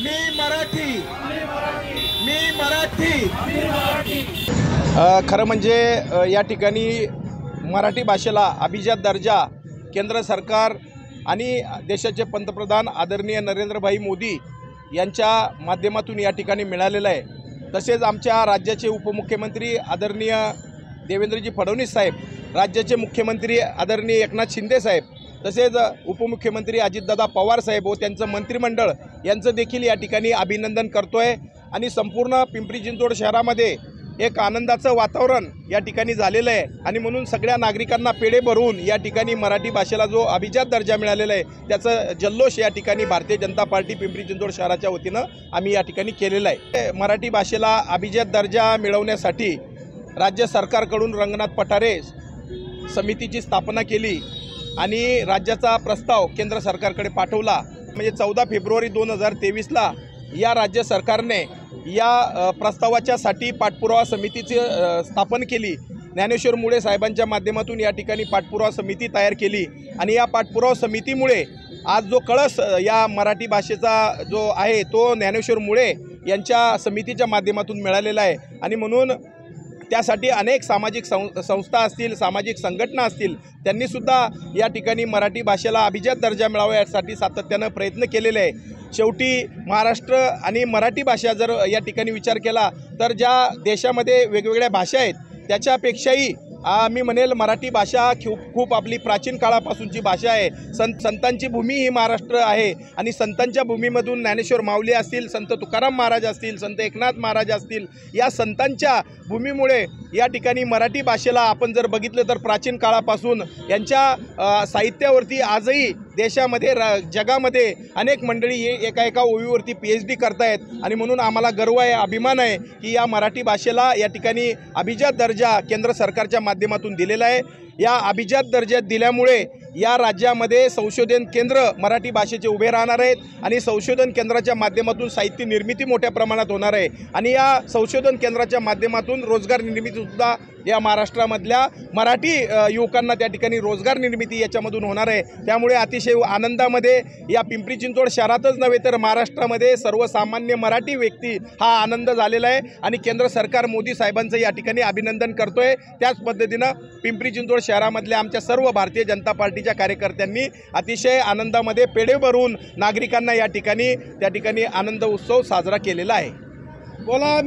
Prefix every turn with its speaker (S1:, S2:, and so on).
S1: मी मराठी, मी मराठी।
S2: खरं म्हणजे या ठिकाणी मराठी भाषेला अभिजात दर्जा केंद्र सरकार आणि देशाचे पंतप्रधान आदरणीय नरेंद्रभाई मोदी यांच्या माध्यमातून या ठिकाणी मिळालेलं आहे। तसेच आमच्या राज्याचे उपमुख्यमंत्री आदरणीय देवेंद्रजी फडणवीस साहेब, राज्याचे मुख्यमंत्री आदरणीय एकनाथ शिंदे साहेब, तसेच उपमुख्यमंत्री अजितदादा पवार साहेब व त्यांचं मंत्रिमंडळ यांचं देखील या ठिकाणी अभिनंदन करतोय। आणि संपूर्ण पिंपरी चिंचवड शहरामध्ये एक आनंदाचं वातावरण या ठिकाणी झालेलं आहे आणि म्हणून सगळ्या नागरिकांना पेढे भरून या ठिकाणी मराठी भाषेला जो अभिजात दर्जा मिळालेला आहे त्याचं जल्लोष या ठिकाणी भारतीय जनता पार्टी पिंपरी चिंचवड शहराच्या वतीनं आम्ही या ठिकाणी केलेलं आहे। मराठी भाषेला अभिजात दर्जा मिळवण्यासाठी राज्य सरकारकडून रंगनाथ पठारे समितीची स्थापना केली आणि राज्याचा प्रस्ताव केंद्र सरकारकडे पाठवला। म्हणजे 14 फेब्रुवारी 2023ला या राज्य सरकारने या प्रस्तावाच्यासाठी पाठपुरावा समितीची स्थापन केली। ज्ञानेश्वर मुळे साहेबांच्या माध्यमातून या ठिकाणी पाठपुरावा समिती तयार केली आणि या पाठपुरावा समितीमुळे आज जो कळस या मराठी भाषेचा जो आहे तो ज्ञानेश्वर मुळे यांच्या समितीच्या माध्यमातून मिळालेला आहे। आणि म्हणून त्यासाठी अनेक सामाजिक संस्था असतील, सामाजिक संघटना असतील, त्यांनीसुद्धा या ठिकाणी मराठी भाषेला अभिजात दर्जा मिळावा यासाठी सातत्यानं प्रयत्न केलेले आहे। शेवटी महाराष्ट्र आणि मराठी भाषा जर या ठिकाणी विचार केला तर ज्या देशामध्ये वेगवेगळ्या भाषा आहेत त्याच्यापेक्षाही मी म्हणेल मराठी भाषा खूप आपली प्राचीन काळापासूनची भाषा आहे। संतांची भूमी ही महाराष्ट्र आहे आणि संतांच्या भूमीमधून ज्ञानेश्वर माऊली असतील, संत तुकाराम महाराज असतील, संत एकनाथ महाराज असतील, या संतांच्या भूमीमुळे या ठिकाणी मराठी भाषेला आपण जर बघितलं तर प्राचीन काळापासून यांच्या साहित्यावरती आजही देशामध्ये जगामध्ये अनेक मंडळी एका ओळीवरती PhD करतायत आणि म्हणून आम्हाला गर्व आहे, अभिमान आहे की या मराठी भाषेला या ठिकाणी अभिजात दर्जा केंद्र सरकारच्या माध्यमातून दिलेला आहे। या अभिजात दर्जा दिल्यामुळे या राज्यामध्ये संशोधन केंद्र मराठी भाषेचे उभे राहणार आहेत आणि संशोधन केंद्राच्या माध्यमातून साहित्य निर्मिती मोठ्या प्रमाणात होणार आहे आणि या संशोधन केंद्राच्या माध्यमातून रोजगार निर्मितीसुद्धा या महाराष्ट्रामधल्या मराठी युवकांना त्या ठिकाणी रोजगार निर्मिती याच्यामधून होणार आहे। त्यामुळे अतिशय आनंदामध्ये या पिंपरी चिंचवड शहरातच नव्हे तर महाराष्ट्रामध्ये सर्वसामान्य मराठी व्यक्ती हा आनंद झालेला आहे आणि केंद्र सरकार मोदी साहेबांचं या ठिकाणी अभिनंदन करतोय। त्याच पद्धतीनं पिंपरी चिंचवड शहरामधल्या आमच्या सर्व भारतीय जनता पार्टीच्या कार्यकर्त्यांनी अतिशय आनंदामध्ये पेढे भरून नागरिकांना या ठिकाणी आनंद उत्सव साजरा केलेला आहे। बोला।